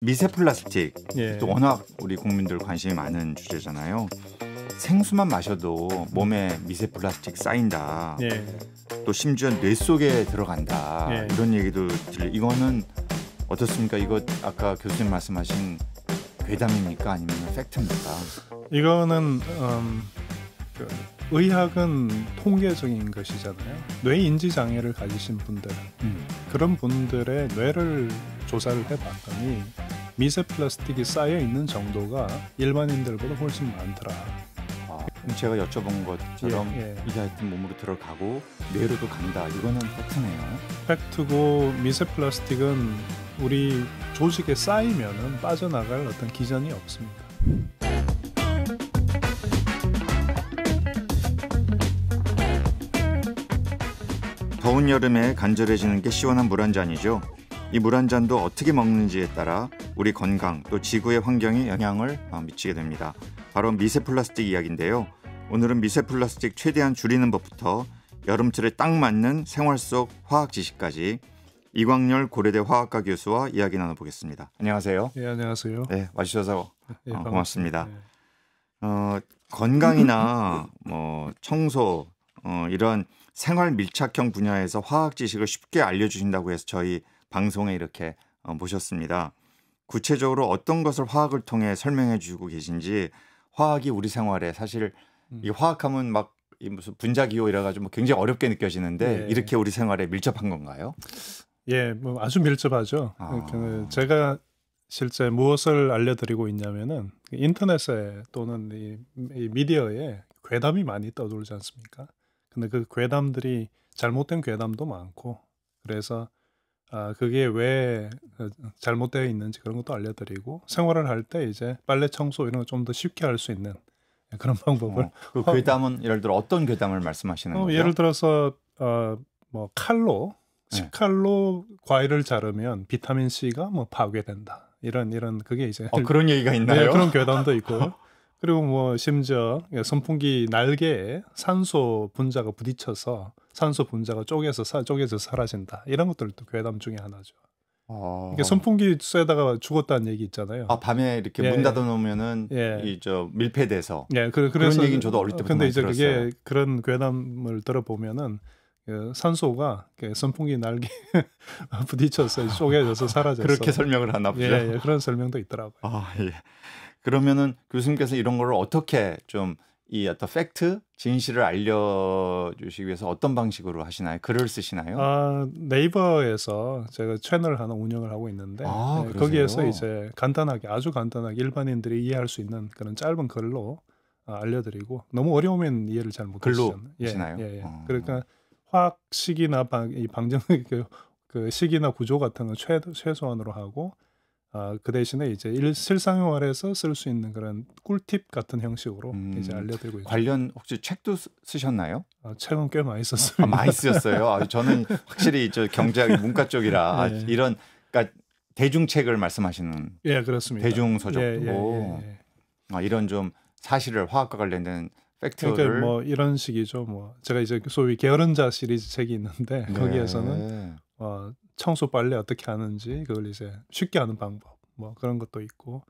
미세 플라스틱 예. 또 워낙 우리 국민들 관심이 많은 주제잖아요. 생수만 마셔도 몸에 미세 플라스틱 쌓인다. 예. 또 심지어 뇌 속에 들어간다. 예. 이런 얘기도 이거는 어떻습니까? 이거 아까 교수님 말씀하신 괴담입니까? 아니면 팩트입니까? 이거는 그 의학은 통계적인 것이잖아요. 뇌 인지 장애를 가지신 분들, 그런 분들의 뇌를 조사를 해봤더니 미세 플라스틱이 쌓여 있는 정도가 일반인들보다 훨씬 많더라. 제가 여쭤본 것처럼 예. 이게 하여튼 몸으로 들어가고 뇌로도 간다. 이거는 팩트네요. 팩트고 미세 플라스틱은 우리 조직에 쌓이면은 빠져나갈 어떤 기전이 없습니다. 더운 여름에 간절해지는 게 시원한 물 한 잔이죠. 이 물 한 잔도 어떻게 먹는지에 따라 우리 건강 또 지구의 환경에 영향을 미치게 됩니다. 바로 미세 플라스틱 이야기인데요. 오늘은 미세 플라스틱 최대한 줄이는 법부터 여름철에 딱 맞는 생활 속 화학 지식까지 이광열 고려대 화학과 교수와 이야기 나눠보겠습니다. 안녕하세요. 예, 안녕하세요. 네, 와주셔서 예, 고맙습니다. 예. 건강이나 뭐 청소 이런 생활 밀착형 분야에서 화학 지식을 쉽게 알려주신다고 해서 저희 방송에 이렇게 모셨습니다. 구체적으로 어떤 것을 화학을 통해 설명해 주고 계신지, 화학이 우리 생활에 사실 이 화학하면 막 무슨 분자기호 이래가지고 뭐 굉장히 어렵게 느껴지는데 예. 이렇게 우리 생활에 밀접한 건가요? 예, 뭐 아주 밀접하죠. 제가 실제 무엇을 알려드리고 있냐면은 인터넷에 또는 이 미디어에 괴담이 많이 떠돌지 않습니까? 근데 그 괴담들이 잘못된 괴담도 많고, 그래서 그게 왜 잘못되어 있는지 그런 것도 알려드리고, 생활을 할 때 이제 빨래 청소 이런 거 좀 더 쉽게 할 수 있는 그런 방법을. 그 괴담은 예를 들어 어떤 괴담을 말씀하시는 거죠? 예를 들어서 뭐 칼로 식칼로 과일을 자르면 비타민 C가 뭐 파괴된다. 이런 그게 이제 그런 얘기가 있나요? 네, 그런 괴담도 있고요. 그리고 뭐 심지어 선풍기 날개에 산소 분자가 부딪혀서 산소 분자가 쪼개서 사라진다. 이런 것들도 괴담 중에 하나죠. 이게 선풍기 쐬다가 죽었다는 얘기 있잖아요. 밤에 이렇게 문 닫아 놓으면은 밀폐돼서. 그래서 그런 얘기는 저도 어릴 때부터 많이 들었어요. 근데 이제 그게 그런 괴담을 들어보면은 산소가 선풍기 날개에 부딪혀서 쪼개져서 사라졌어. 그렇게 설명을 하나 보죠. 예, 그런 설명도 있더라고요. 예. 그러면은 교수님께서 이런 거를 어떻게 좀 이 어떤 팩트, 진실을 알려주시기 위해서 어떤 방식으로 하시나요? 글을 쓰시나요? 네이버에서 제가 채널 하나 운영을 하고 있는데 거기에서 이제 아주 간단하게 일반인들이 이해할 수 있는 그런 짧은 글로 알려드리고, 너무 어려우면 이해를 잘 못하시잖아요. 글로 하시나요? 예. 그러니까 화학식이나 방정 그 식이나 구조 같은 건 최소한으로 하고, 그 대신에 이제 실생활에서 쓸 수 있는 그런 꿀팁 같은 형식으로 이제 알려드리고 있죠. 관련 혹시 책도 쓰셨나요? 책은 꽤 많이 썼습니다. 많이 쓰셨어요? 저는 확실히 경제학 문과 쪽이라 이런, 그러니까 대중책을 말씀하시는. 예, 그렇습니다. 대중서적도 이런 좀 사실을 화학과 관련된 팩트를. 그러니까 뭐 이런 식이죠. 뭐 제가 이제 소위 게으른자 시리즈 책이 있는데 거기에서는 청소 빨래 어떻게 하는지 그걸 이제 쉽게 하는 방법 뭐 그런 것도 있고,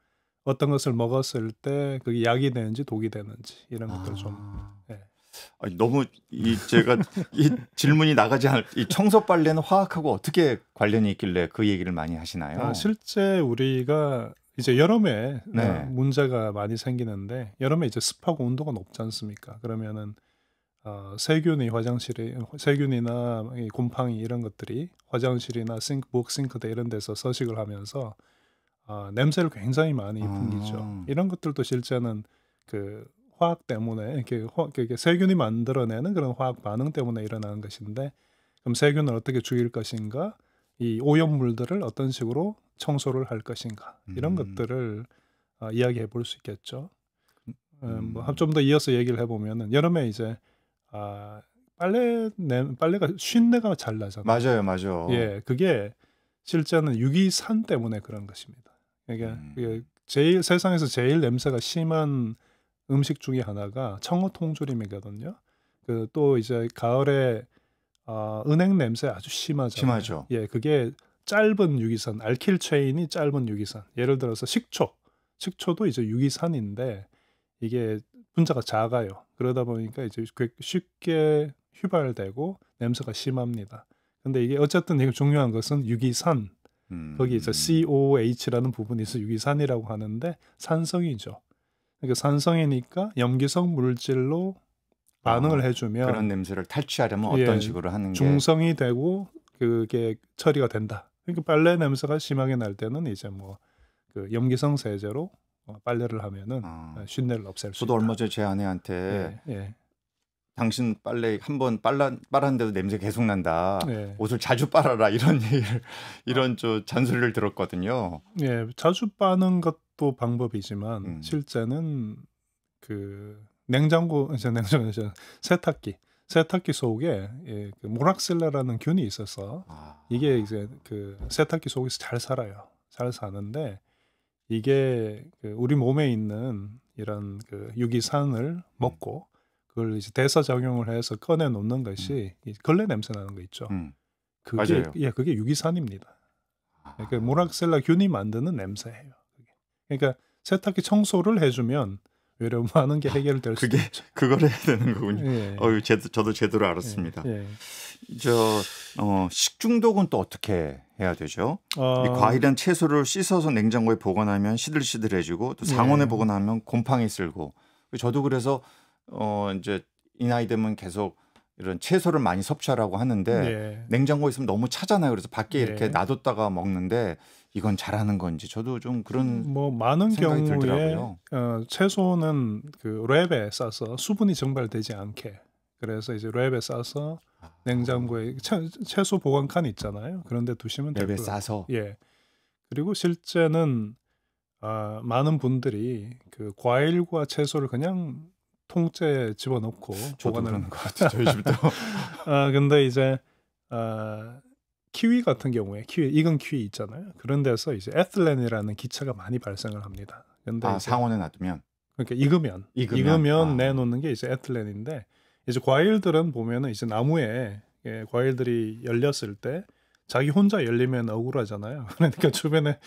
어떤 것을 먹었을 때 그게 약이 되는지 독이 되는지 이런 것들 좀. 너무 제가 이 질문이 나가지 않을, 이 청소 빨래는 화학하고 어떻게 관련이 있길래 그 얘기를 많이 하시나요? 실제 우리가 이제 여름에 문제가 많이 생기는데, 여름에 이제 습하고 온도가 높지 않습니까? 그러면은 세균이나 곰팡이 이런 것들이 화장실이나 싱크대 이런 데서 서식을 하면서 냄새를 굉장히 많이 풍기죠. 이런 것들도 실제는 그 화학 때문에 이렇게 세균이 만들어내는 그런 화학 반응 때문에 일어나는 것인데, 그럼 세균을 어떻게 죽일 것인가, 이 오염물들을 어떤 식으로 청소를 할 것인가, 이런 것들을 이야기해 볼 수 있겠죠. 뭐 좀 더 이어서 얘기를 해보면은 여름에 이제 빨래가 쉰내가 잘 나잖아요. 맞아요. 예, 그게 실제는 유기산 때문에 그런 것입니다. 그러니까 세상에서 제일 냄새가 심한 음식 중에 하나가 청어 통조림이거든요. 또 이제 가을에 은행 냄새 아주 심하잖아요. 심하죠. 예, 그게 짧은 유기산, 알킬 체인이 짧은 유기산. 예를 들어서 식초도 이제 유기산인데 이게 분자가 작아요. 그러다 보니까 이제 쉽게 휘발되고 냄새가 심합니다. 근데 이게 어쨌든 되게 중요한 것은 유기산. 거기 이제 COOH라는 부분이 있어 유기산이라고 하는데 산성이죠. 그러니까 산성이니까 염기성 물질로 반응을 해주면 그런 냄새를 탈취하려면 예, 어떤 식으로 하는 게 중성이 되고 그게 처리가 된다. 그러니까 빨래 냄새가 심하게 날 때는 이제 뭐 그 염기성 세제로 빨래를 하면은 쉰내를 없앨 수 저도 있다. 얼마 전에 제 아내한테 예. 당신 빨래 한번 빨았는데도 냄새 계속 난다. 예. 옷을 자주 빨아라 이런 얘기를 이런 잔소리를 들었거든요. 예, 자주 빠는 것도 방법이지만 실제는 그 세탁기 속에 그 모락셀라라는 균이 있어서 이게 이제 그 세탁기 속에서 잘 살아요. 잘 사는데 이게 그 우리 몸에 있는 이런 그 유기산을 먹고 그걸 이제 대사 작용을 해서 꺼내 놓는 것이 이 걸레 냄새 나는 거 있죠. 그게 맞아요. 그게 유기산입니다. 그러니까 모락셀라 균이 만드는 냄새예요. 그러니까 세탁기 청소를 해주면 외려 많은 게 해결될 수 있죠. 그걸 해야 되는 거군요. 예. 저도 제대로 알았습니다. 예. 식중독은 또 어떻게 해야 되죠? 이 과일이랑 채소를 씻어서 냉장고에 보관하면 시들시들해지고 또 상온에 보관하면 곰팡이 쓸고 저도 그래서 이제 이 나이 되면 계속 이런 채소를 많이 섭취하라고 하는데 냉장고에 있으면 너무 차잖아요. 그래서 밖에 이렇게 놔뒀다가 먹는데 이건 잘하는 건지 저도 좀 그런 뭐 많은 생각이 경우에 들더라고요. 채소는 그 랩에 싸서 수분이 증발되지 않게 그래서 이제 랩에 싸서 냉장고에 채소 보관칸 있잖아요. 그런데 두시면 되고요. 랩에 싸서. 예. 그리고 실제는 많은 분들이 그 과일과 채소를 그냥 통째에 집어넣고 보관하는 것 같아요. 저희 집도. 근데 이제 키위 같은 경우에 익은 키위 있잖아요. 그런 데서 이제 에틸렌이라는 기체가 많이 발생을 합니다. 근데 상온에 놔두면 그러니까 익으면 내놓는 게 이제 에틸렌인데 이제 과일들은 보면은 이제 나무에 과일들이 열렸을 때 자기 혼자 열리면 억울하잖아요. 그러니까 주변에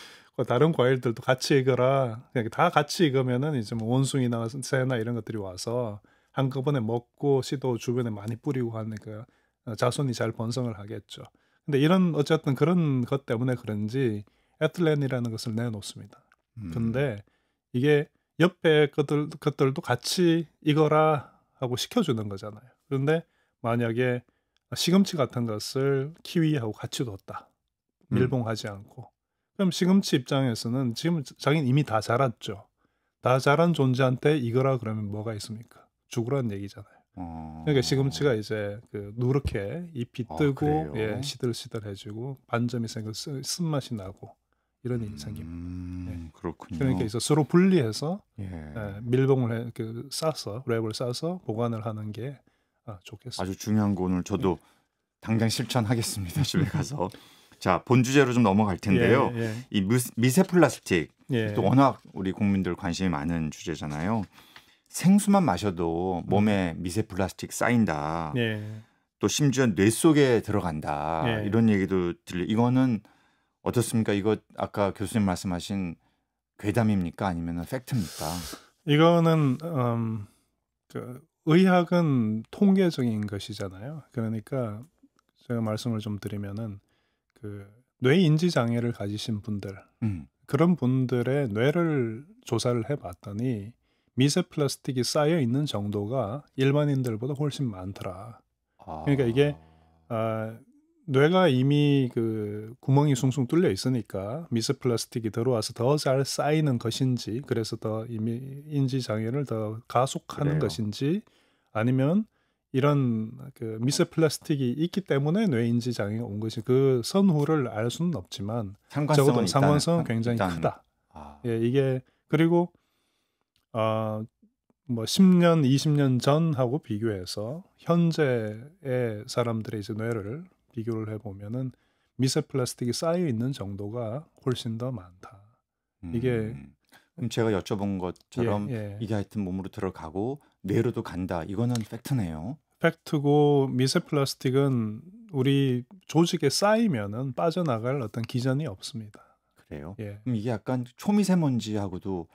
다른 과일들도 같이 익어라. 그냥 다 같이 익으면은 이제 뭐 원숭이나 새나 이런 것들이 와서 한꺼번에 먹고 씨도 주변에 많이 뿌리고 하니까 자손이 잘 번성을 하겠죠. 근데 이런 어쨌든 그런 것 때문에 그런지 에틸렌이라는 것을 내놓습니다. 근데 이게 옆에 것들도 같이 익어라 하고 시켜주는 거잖아요. 그런데 만약에 시금치 같은 것을 키위하고 같이 뒀다. 밀봉하지 않고. 그럼 시금치 입장에서는 지금 자기는 이미 다 자랐죠. 다 자란 존재한테 익어라 그러면 뭐가 있습니까? 죽으라는 얘기잖아요. 그러니까 시금치가 이제 그 누렇게 잎이 뜨고 시들시들해지고 반점이 생겨 쓴맛이 나고 이런 일이 생깁니다. 그렇군요. 그러니까 이제 서로 분리해서 밀봉을 싸서 랩을 싸서 보관을 하는 게 좋겠습니다. 아주 중요한 거 오늘 저도 당장 실천하겠습니다. 집에 가서. 자, 본 주제로 좀 넘어갈 텐데요. 이 미세 플라스틱 또 워낙 우리 국민들 관심이 많은 주제잖아요. 생수만 마셔도 몸에 미세 플라스틱 쌓인다. 또 심지어 뇌 속에 들어간다. 이런 얘기도 이거는 어떻습니까? 이거 아까 교수님 말씀하신 괴담입니까? 아니면 팩트입니까? 이거는 의학은 통계적인 것이잖아요. 그러니까 제가 말씀을 좀 드리면은 그 뇌인지 장애를 가지신 분들 그런 분들의 뇌를 조사를 해봤더니 미세 플라스틱이 쌓여 있는 정도가 일반인들보다 훨씬 많더라. 그러니까 이게 뇌가 이미 그 구멍이 숭숭 뚫려 있으니까 미세 플라스틱이 들어와서 더 잘 쌓이는 것인지, 그래서 더 이미 인지 장애를 더 가속하는 것인지, 아니면 이런 그 미세 플라스틱이 있기 때문에 뇌 인지 장애가 온 것이 그 선후를 알 수는 없지만 적어도 상관성은 굉장히 크다. 이게 그리고 뭐 10년, 20년 전하고 비교해서 현재의 사람들의 이제 뇌를 비교를 해보면은 미세 플라스틱이 쌓여 있는 정도가 훨씬 더 많다. 이게 그럼 제가 여쭤본 것처럼 이게 하여튼 몸으로 들어가고 뇌로도 간다. 이거는 팩트네요. 팩트고 미세 플라스틱은 우리 조직에 쌓이면은 빠져나갈 어떤 기전이 없습니다. 그래요? 예. 그럼 이게 약간 초미세먼지하고도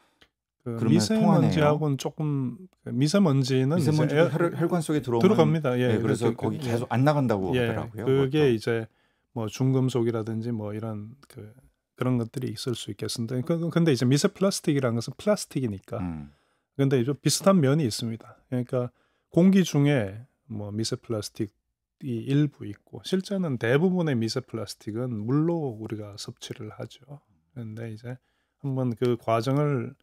그 그러면 통하네요. 미세먼지하고는 조금 미세먼지는 이제 미세먼지도 혈관 속에 들어오면 들어갑니다. 예. 그래서 거기 예. 계속 안 나간다고 예. 하더라고요. 그게 그것도. 이제 뭐 중금속이라든지 뭐 이런 그런 것들이 있을 수 있겠습니다. 근데 이제 미세 플라스틱이라는 것은 플라스틱이니까. 근데 이제 비슷한 면이 있습니다. 그러니까 공기 중에 뭐 미세 플라스틱이 일부 있고 실제는 대부분의 미세 플라스틱은 물로 우리가 섭취를 하죠. 근데 이제 한번 그 과정을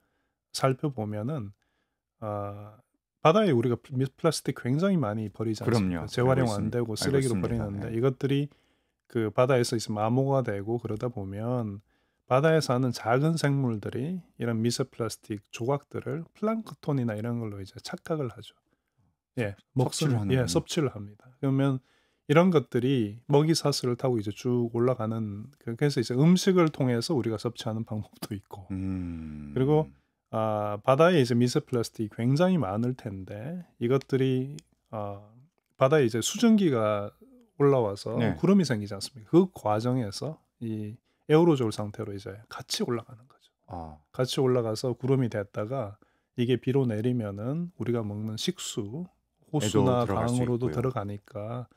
살펴보면은 바다에 우리가 플라스틱 굉장히 많이 버리지 않습니까? 그럼요. 재활용 알고 안 되고 알고 쓰레기로 있습니다. 버리는데 예. 이것들이 그 바다에서 있으면 암호가 되고 그러다 보면 바다에 사는 작은 생물들이 이런 미세 플라스틱 조각들을 플랑크톤이나 이런 걸로 이제 착각을 하죠. 예, 섭취를 하는군요. 섭취를 합니다. 그러면 이런 것들이 먹이 사슬을 타고 이제 쭉 올라가는 그래서 이제 음식을 통해서 우리가 섭취하는 방법도 있고 그리고 바다에 이제 미세 플라스틱이 굉장히 많을 텐데 이것들이 바다에 이제 수증기가 올라와서 네. 구름이 생기지 않습니까? 그 과정에서 이 에어로졸 상태로 이제 같이 올라가는 거죠. 같이 올라가서 구름이 됐다가 이게 비로 내리면은 우리가 먹는 식수, 호수나 강으로도 들어가니까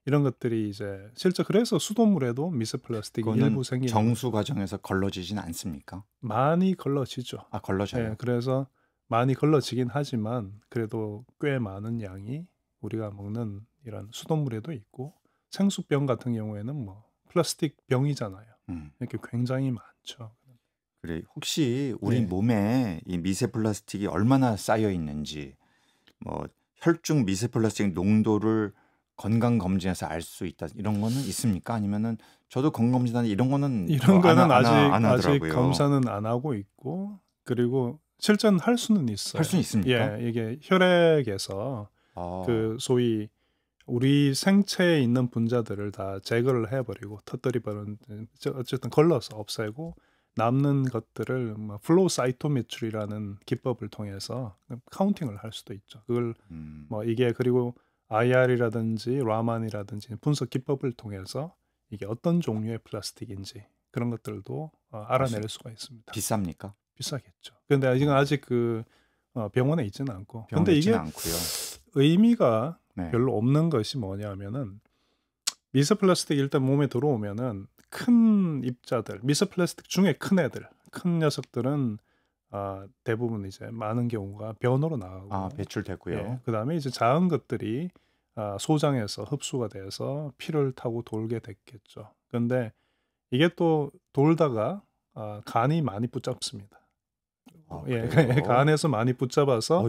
이런 것들이 이제 실제 그래서 수돗물에도 미세 플라스틱이 일부 생기는 정수 과정에서 걸러지진 않습니까? 많이 걸러지죠. 걸러져요. 네, 그래서 많이 걸러지긴 하지만 그래도 꽤 많은 양이 우리가 먹는 이런 수돗물에도 있고 생수병 같은 경우에는 뭐 플라스틱 병이잖아요. 이렇게 굉장히 많죠. 그래 혹시 우리 몸에 이 미세 플라스틱이 얼마나 쌓여 있는지 뭐 혈중 미세 플라스틱 농도를 건강 검진에서 알 수 있다 이런 거는 있습니까? 아니면은 저도 건강 검진하는데 이런 거는 안 아직 하더라고요. 검사는 안 하고 있고 그리고 실제는 할 수는 있어요. 할 수 있습니까? 예, 이게 혈액에서 그 소위 우리 생체에 있는 분자들을 다 제거를 해버리고 터뜨려버리는 어쨌든 걸러서 없애고 남는 것들을 플로우 사이토메트리라는 기법을 통해서 카운팅을 할 수도 있죠. 그걸 뭐 이게 그리고 IR이라든지 라만이라든지 분석 기법을 통해서 이게 어떤 종류의 플라스틱인지 그런 것들도 알아낼 수가 있습니다. 비쌉니까? 비싸겠죠. 근데 아직 그 병원에 있지는 않고. 근데 이게 않고요. 의미가 별로 없는 것이 뭐냐면은 미세 플라스틱 일단 몸에 들어오면은 큰 입자들, 미세 플라스틱 중에 큰 애들, 큰 녀석들은 대부분 이제 많은 경우가 변으로 나가고 배출되고요. 예, 그다음에 이제 작은 것들이 소장에서 흡수가 돼서 피를 타고 돌게 됐겠죠. 근데 이게 또 돌다가 간이 많이 붙잡습니다. 예, 간에서 많이 붙잡아서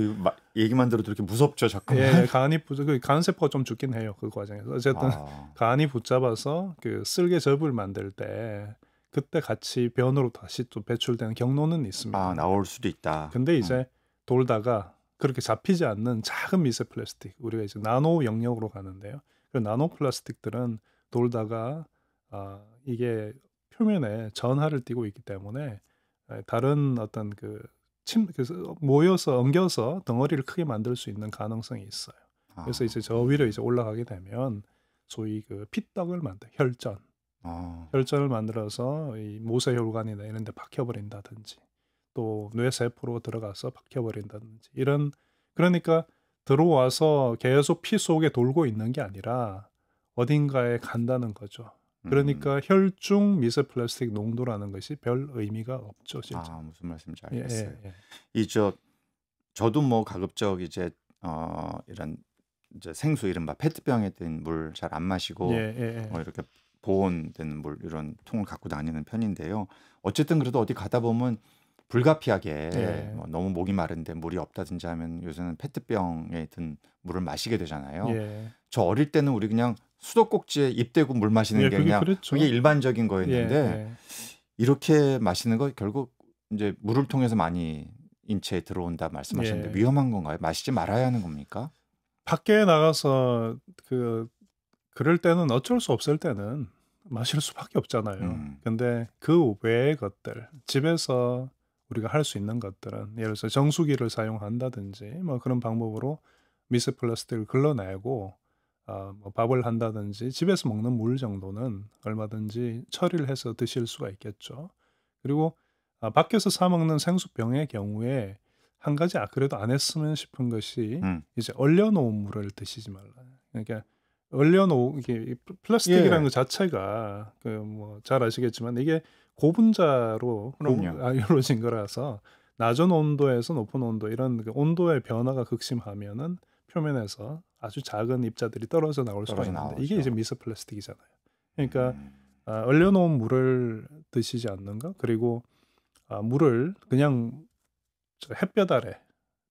얘기만 들어도 이렇게 무섭죠, 잠깐만. 예, 간 세포가 좀 죽긴 해요, 그 과정에서. 어쨌든 간이 붙잡아서 그 쓸개즙을 만들 때 그때 같이 변으로 다시 또 배출되는 경로는 있습니다. 나올 수도 있다. 근데 이제 돌다가 그렇게 잡히지 않는 작은 미세 플라스틱, 우리가 이제 나노 영역으로 가는데요. 그 나노 플라스틱들은 돌다가 이게 표면에 전하를 띠고 있기 때문에 다른 어떤 그래서 모여서 엉겨서 덩어리를 크게 만들 수 있는 가능성이 있어요. 그래서 이제 저 위로 이제 올라가게 되면 소위 그 피떡을 혈전을 만들어서 이 모세혈관이나 이런 데 박혀버린다든지 또 뇌세포로 들어가서 박혀버린다든지 그러니까 들어와서 계속 피 속에 돌고 있는 게 아니라 어딘가에 간다는 거죠. 그러니까 혈중 미세 플라스틱 농도라는 것이 별 의미가 없죠, 실제. 무슨 말씀인지 알겠어요. 예. 저도 뭐 가급적 이제 이런 이제 생수 이른바 페트병에 든 물 잘 안 마시고 이렇게 보온된 물 이런 통을 갖고 다니는 편인데요. 어쨌든 그래도 어디 가다 보면 불가피하게 너무 목이 마른데 물이 없다든지 하면 요새는 페트병에 든 물을 마시게 되잖아요. 저 어릴 때는 우리 그냥 수도꼭지에 입 대고 물 마시는 게 그냥 그게 일반적인 거였는데 이렇게 마시는 거 결국 이제 물을 통해서 많이 인체에 들어온다 말씀하셨는데 위험한 건가요? 마시지 말아야 하는 겁니까? 밖에 나가서 그럴 때는 어쩔 수 없을 때는 마실 수밖에 없잖아요. 근데 그 외의 것들, 집에서 우리가 할 수 있는 것들은 예를 들어서 정수기를 사용한다든지 뭐 그런 방법으로 미세 플라스틱을 걸러내고 뭐 밥을 한다든지 집에서 먹는 물 정도는 얼마든지 처리를 해서 드실 수가 있겠죠. 그리고 밖에서 사 먹는 생수병의 경우에 한 가지 그래도 안 했으면 싶은 것이 이제 얼려 놓은 물을 드시지 말라. 그러니까 얼려 놓은 이게 플라스틱이라는 예. 것 자체가 그 뭐 잘 아시겠지만 이게 고분자로 그럼요. 이루어진 거라서 낮은 온도에서 높은 온도 이런 그 온도의 변화가 극심하면은 표면에서 아주 작은 입자들이 떨어져 나올 수가 떨어져 있는데 이게 이제 나오죠. 미세 플라스틱이잖아요. 그러니까 음. 얼려 놓은 물을 드시지 않는 것 그리고 물을 그냥 햇볕 아래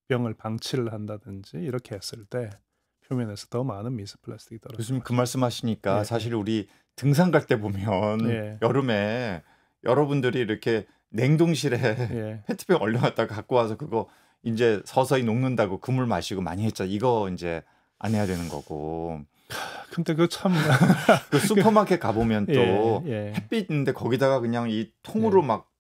병을 방치를 한다든지 이렇게 했을 때 표면에서 더 많은 미세 플라스틱이 떨어지는 교수님 그 거죠. 말씀하시니까 예, 사실 우리 등산 갈 때 보면 예, 여름에 여러분들이 이렇게 냉동실에 예. 페트병 얼려놨다가 갖고 와서 그거 이제 서서히 녹는다고 그 물 마시고 많이 했죠. 이거 이제 안 해야 되는 거고. 근데 그 참, 그 슈퍼마켓 가보면 예, 또 예, 햇빛 있는데 거기다가 그냥 이 통으로 예. 막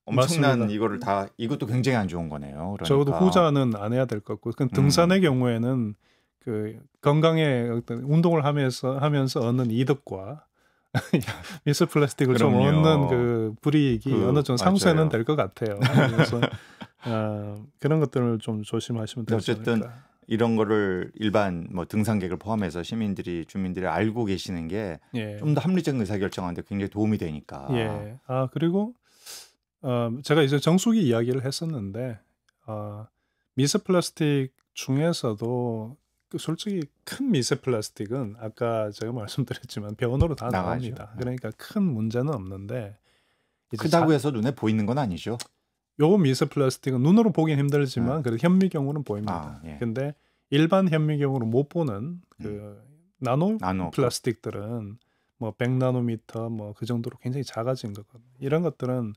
엄청난 맞습니다. 이거를 다 이것도 굉장히 안 좋은 거네요. 적어도 그러니까. 후자는 안 해야 될 것 같고, 그 음. 등산의 경우에는 그 건강에 어떤 운동을 하면서 얻는 이득과 미세 플라스틱을 좀 얻는 그럼요. 그 불이익이 어느 정도 상쇄는 맞아요. 될 것 같아요. 그래서 그런 것들을 좀 조심하시면 근데 되지 어쨌든 않을까. 이런 거를 일반 뭐 등산객을 포함해서 시민들이 주민들이 알고 계시는 게 예, 좀 더 합리적 의사결정하는데 굉장히 도움이 되니까. 예. 그리고 제가 이제 정수기 이야기를 했었는데 미세 플라스틱 중에서도 그 솔직히 큰 미세 플라스틱은 아까 제가 말씀드렸지만 병원으로 다 나가죠. 나옵니다. 그러니까 큰 문제는 없는데 이제 크다고 해서 눈에 보이는 건 아니죠. 요 미세 플라스틱은 눈으로 보긴 힘들지만 네. 그래도 현미경으로는 보입니다. 예. 근데 일반 현미경으로 못 보는 음. 그 나노 나노 플라스틱들은 뭐 100나노미터 뭐 그 정도로 굉장히 작아진 거거든요. 이런 것들은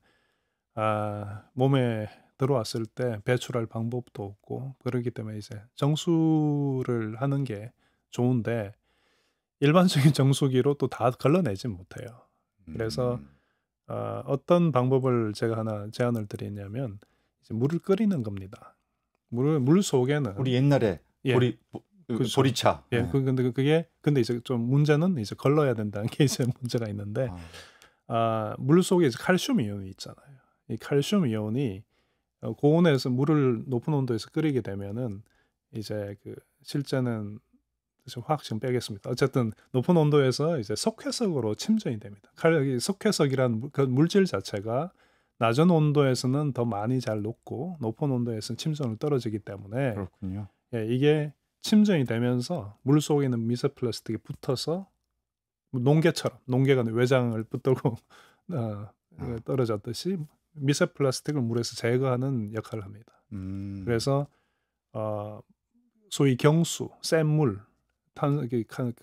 몸에 들어왔을 때 배출할 방법도 없고 그렇기 때문에 이제 정수를 하는 게 좋은데 일반적인 정수기로 또 다 걸러내지 못해요. 그래서 음. 어떤 방법을 제가 하나 제안을 드리냐면 이제 물을 끓이는 겁니다. 물 속에는 우리 옛날에 예, 그 그렇죠. 보리차. 예, 네. 근데 이제 좀 문제는 이제 걸러야 된다는 게 이제 문제가 있는데 아. 물 속에 이제 칼슘 이온이 있잖아요. 이 칼슘 이온이 고온에서 물을 높은 온도에서 끓이게 되면은 이제 그 실제는 지금 빼겠습니다. 어쨌든 높은 온도에서 이제 석회석으로 침전이 됩니다. 이 석회석이란 그 물질 자체가 낮은 온도에서는 더 많이 잘 녹고 높은 온도에서는 침전을 떨어지기 때문에 그렇군요. 이게 침전이 되면서 물 속에 있는 미세 플라스틱이 붙어서 농개가 외장을 붙들고 떨어졌듯이 미세 플라스틱을 물에서 제거하는 역할을 합니다. 그래서 소위 경수, 센 물,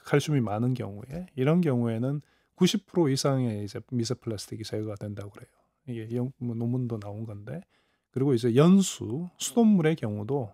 칼슘이 많은 경우에 이런 경우에는 90% 이상의 이제 미세 플라스틱이 제거가 된다고 그래요. 이게 뭐 논문도 나온 건데 그리고 이제 연수, 수돗물의 경우도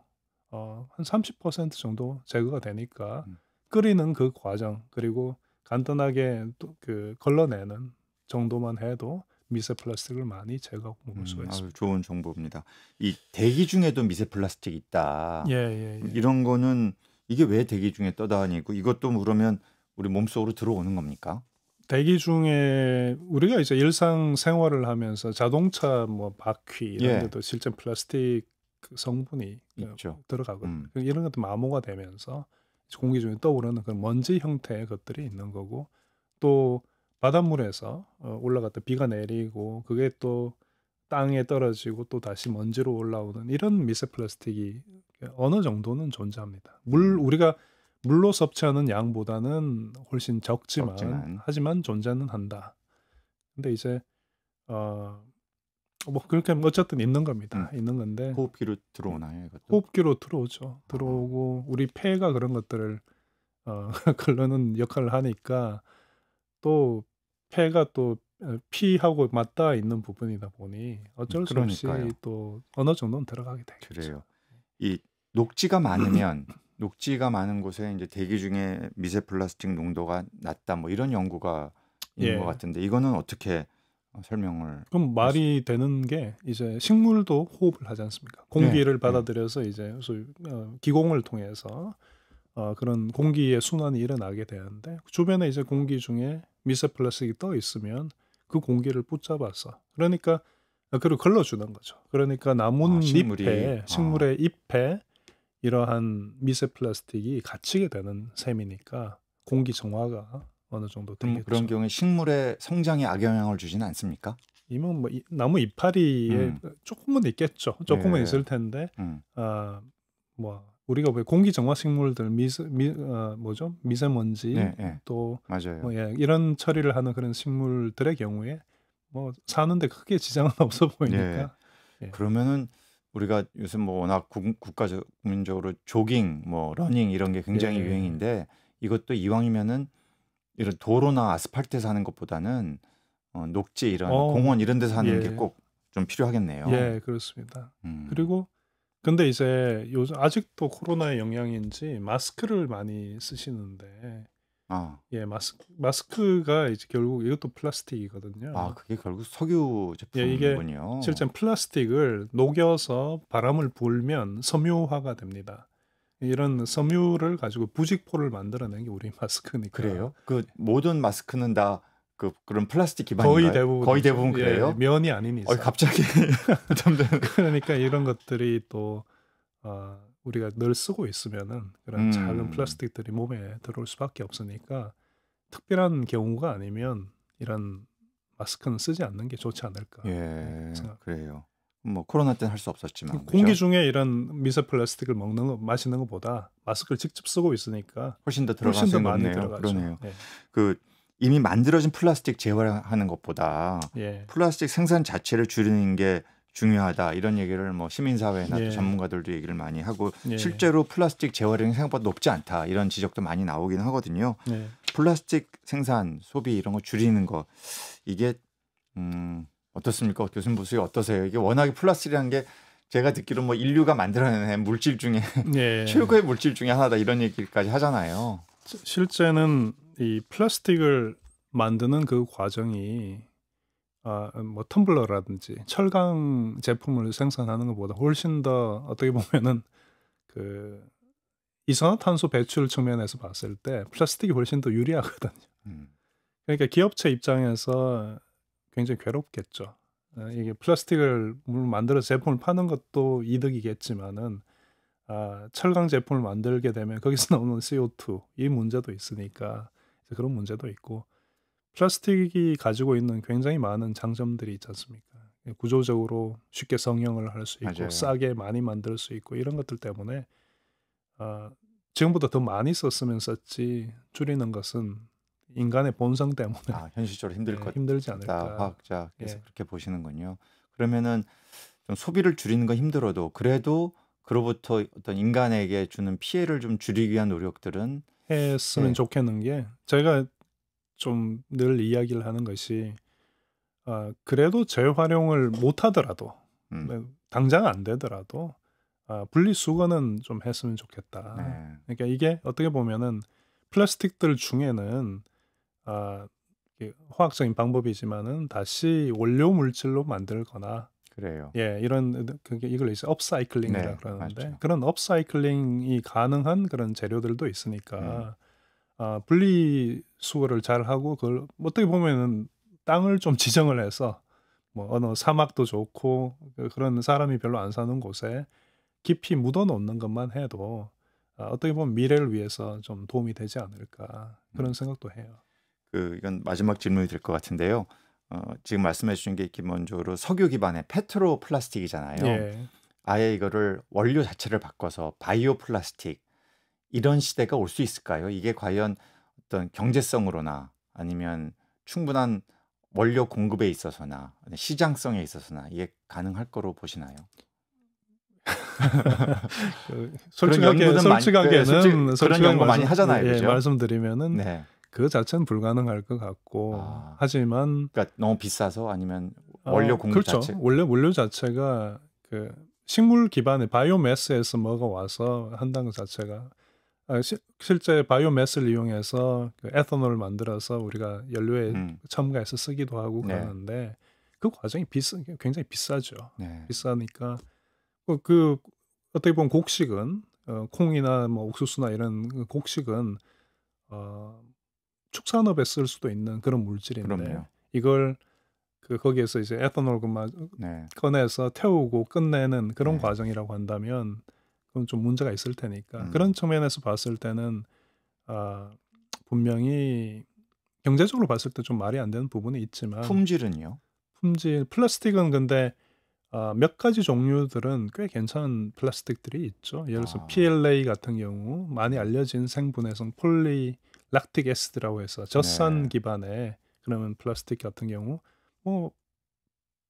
한 30% 정도 제거가 되니까 끓이는 그 과정 그리고 간단하게 또 그 걸러내는 정도만 해도 미세 플라스틱을 많이 제거하고 먹을 수가 아주 있습니다. 좋은 정보입니다. 이 대기 중에도 미세 플라스틱이 있다. 예, 예, 예. 이런 거는 이게 왜 대기 중에 떠다니고 이것도 그러면 우리 몸속으로 들어오는 겁니까? 대기 중에 우리가 이제 일상생활을 하면서 자동차 뭐 바퀴 이런 예. 데도 실제 플라스틱 그 성분이 있죠. 들어가거든요. 이런 것도 마모가 되면서 공기 중에 떠오르는 그런 먼지 형태의 것들이 있는 거고 또 바닷물에서 올라갔다 비가 내리고 그게 또 땅에 떨어지고 또 다시 먼지로 올라오는 이런 미세 플라스틱이 어느 정도는 존재합니다. 우리가 물로 섭취하는 양보다는 훨씬 적지만 하지만 존재는 한다. 근데 이제 뭐 그렇게 어쨌든 있는 겁니다. 있는 건데 호흡기로 들어오나요, 이것도? 호흡기로 들어오죠. 들어오고 우리 폐가 그런 것들을 걸러는 역할을 하니까 또 폐가 또 피하고 맞닿아 있는 부분이다 보니 어쩔 수 없이 그러니까요. 또 어느 정도는 들어가게 되겠죠. 그래요. 이 녹지가 많으면 녹지가 많은 곳에 이제 대기 중에 미세 플라스틱 농도가 낮다 뭐 이런 연구가 있는 것 같은데 이거는 어떻게 설명을? 그럼 말이 되는 게 이제 식물도 호흡을 하지 않습니까? 공기를 받아들여서 이제 소위 기공을 통해서 그런 공기의 순환이 일어나게 되는데 주변에 이제 공기 중에 미세 플라스틱이 떠 있으면 그 공기를 붙잡아서 그러니까 그걸 걸러주는 거죠. 그러니까 식물이 나뭇잎에 식물의 잎에 이러한 미세 플라스틱이 갇히게 되는 셈이니까 공기 정화가 어느 정도 그런 되겠죠. 경우에 식물의 성장에 악영향을 주지는 않습니까? 이면 뭐 나무 이파리에 조금은 있겠죠. 조금은 예. 있을 텐데 음. 뭐 우리가 왜 공기 정화 식물들 뭐죠? 미세먼지 네, 네. 또 맞아요. 뭐 이런 처리를 하는 그런 식물들의 경우에 뭐 사는데 크게 지장은 없어 보이니까. 예. 그러면은 우리가 요즘 뭐 워낙 국가적 국민적으로 조깅, 뭐 러닝 이런 게 굉장히 예. 유행인데 이것도 이왕이면은 이런 도로나 아스팔트에서 하는 것보다는 녹지 이런 공원 이런 데서 하는 게 예. 꼭 좀 필요하겠네요. 예, 그렇습니다. 그리고 근데 이제 요즘 아직도 코로나의 영향인지 마스크를 많이 쓰시는데 예, 마스크가 이제 결국 이것도 플라스틱이거든요. 그게 결국 석유 예, 이게 제품이군요. 실제 플라스틱을 녹여서 바람을 불면 섬유화가 됩니다. 이런 섬유를 가지고 부직포를 만들어낸 게 우리 마스크니까. 그래요? 그 모든 마스크는 다 그런 플라스틱 기반인가요? 거의 대부분 예, 그래요? 면이 아닌 이상. 갑자기 그러니까 이런 것들이 또 우리가 늘 쓰고 있으면은 그런 작은 플라스틱들이 몸에 들어올 수밖에 없으니까 특별한 경우가 아니면 이런 마스크는 쓰지 않는 게 좋지 않을까. 예, 생각. 그래요. 뭐 코로나 때는 할 수 없었지만 공기 그죠? 중에 이런 미세 플라스틱을 마시는 것보다 마스크를 직접 쓰고 있으니까 훨씬 더 훨씬 더 들어가는 많이 높네요. 들어가죠. 그러네요. 예. 그 이미 만들어진 플라스틱 재활하는 것보다 예. 플라스틱 생산 자체를 줄이는 게 중요하다 이런 얘기를 뭐 시민사회나 또 예. 전문가들도 얘기를 많이 하고 예. 실제로 플라스틱 재활용이 생각보다 높지 않다 이런 지적도 많이 나오긴 하거든요. 예. 플라스틱 생산 소비 이런 거 줄이는 거 이게 어떻습니까? 교수님 보시기 어떠세요? 이게 워낙에 플라스틱이라는 게 제가 듣기로 뭐 인류가 만들어낸 물질 중에 예. 최고의 물질 중에 하나다 이런 얘기까지 하잖아요. 실제는 이 플라스틱을 만드는 그 과정이 뭐 텀블러라든지 철강 제품을 생산하는 것보다 훨씬 더 어떻게 보면은 그 이산화탄소 배출 측면에서 봤을 때 플라스틱이 훨씬 더 유리하거든요. 그러니까 기업체 입장에서 굉장히 괴롭겠죠. 이게 플라스틱을 만들어 제품을 파는 것도 이득이겠지만은 철강 제품을 만들게 되면 거기서 나오는 CO2 이 문제도 있으니까 그런 문제도 있고 플라스틱이 가지고 있는 굉장히 많은 장점들이 있지 않습니까? 구조적으로 쉽게 성형을 할 수 있고 맞아요. 싸게 많이 만들 수 있고 이런 것들 때문에 지금보다 더 많이 썼으면 썼지 줄이는 것은 인간의 본성 때문에 현실적으로 힘들지 않을까. 화학자께서 그렇게 보시는군요. 그러면은 좀 소비를 줄이는 건 힘들어도 그래도 그로부터 어떤 인간에게 주는 피해를 좀 줄이기 위한 노력들은 했으면 좋겠는 게 제가 좀 늘 이야기를 하는 것이 그래도 재활용을 못 하더라도 당장 안 되더라도 분리수거는 좀 했으면 좋겠다. 그러니까 이게 어떻게 보면은 플라스틱들 중에는 화학적인 방법이지만은 다시 원료 물질로 만들거나 그래요. 예, 이런 이걸 이제 업사이클링이라 그러는데 맞죠. 그런 업사이클링이 가능한 그런 재료들도 있으니까 분리수거를 잘 하고 그걸 어떻게 보면은 땅을 좀 지정을 해서 뭐 어느 사막도 좋고 그런 사람이 별로 안 사는 곳에 깊이 묻어 놓는 것만 해도 어떻게 보면 미래를 위해서 좀 도움이 되지 않을까 그런 생각도 해요. 이건 마지막 질문이 될 것 같은데요. 지금 말씀해 주신 게 기본적으로 석유 기반의 페트로 플라스틱이잖아요. 예. 아예 이거를 원료 자체를 바꿔서 바이오 플라스틱 이런 시대가 올 수 있을까요? 이게 과연 어떤 경제성으로나 아니면 충분한 원료 공급에 있어서나 시장성에 있어서나 이게 가능할 거로 보시나요? 솔직하게는 그런 연구 많이 하잖아요. 예, 그죠? 말씀드리면은 그 자체는 불가능할 것 같고 하지만 그러니까 너무 비싸서 아니면 원료 공급 그렇죠. 자체 원료 자체가 그 식물 기반의 바이오매스에서 뭐가 와서 한다는 것 자체가 실제 바이오매스를 이용해서 그 에탄올을 만들어서 우리가 연료에 첨가해서 쓰기도 하고 그러는데 그 과정이 굉장히 비싸죠. 비싸니까 그 어떻게 보면 곡식은 콩이나 뭐 옥수수나 이런 곡식은 축산업에 쓸 수도 있는 그런 물질인데 그럼요. 이걸 거기에서 이제 에탄올 네. 꺼내서 태우고 끝내는 그런 네. 과정이라고 한다면 그건 좀 문제가 있을 테니까 그런 측면에서 봤을 때는 분명히 경제적으로 봤을 때 좀 말이 안 되는 부분이 있지만 품질은요? 플라스틱은 근데 몇 가지 종류들은 꽤 괜찮은 플라스틱들이 있죠. 예를 들어서 PLA 같은 경우 많이 알려진 생분해성 폴리락틱 애시드라고 해서 젖산 네. 기반의 그러면 플라스틱 같은 경우 뭐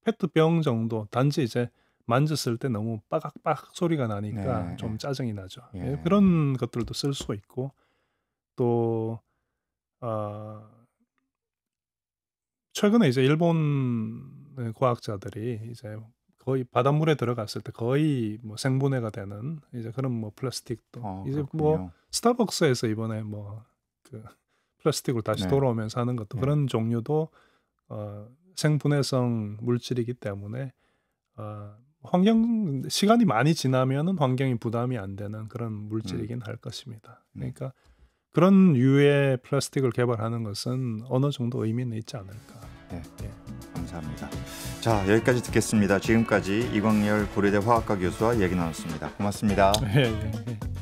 페트병 정도 단지 이제 만졌을 때 너무 빠각빠각 소리가 나니까 네. 좀 짜증이 나죠. 예. 그런 것들도 쓸 수 있고 또 최근에 이제 일본 과학자들이 이제 거의 바닷물에 들어갔을 때 거의 뭐 생분해가 되는 이제 그런 뭐 플라스틱도 이제 뭐 그렇군요. 스타벅스에서 이번에 뭐 그 플라스틱으로 다시 네. 돌아오면서 하는 것도 네. 그런 종류도 생분해성 물질이기 때문에 시간이 많이 지나면은 환경이 부담이 안 되는 그런 물질이긴 할 것입니다. 그러니까 그런 유의 플라스틱을 개발하는 것은 어느 정도 의미는 있지 않을까. 네. 예. 감사합니다. 자, 여기까지 듣겠습니다. 지금까지 이광열 고려대 화학과 교수와 얘기 나눴습니다. 고맙습니다. 예.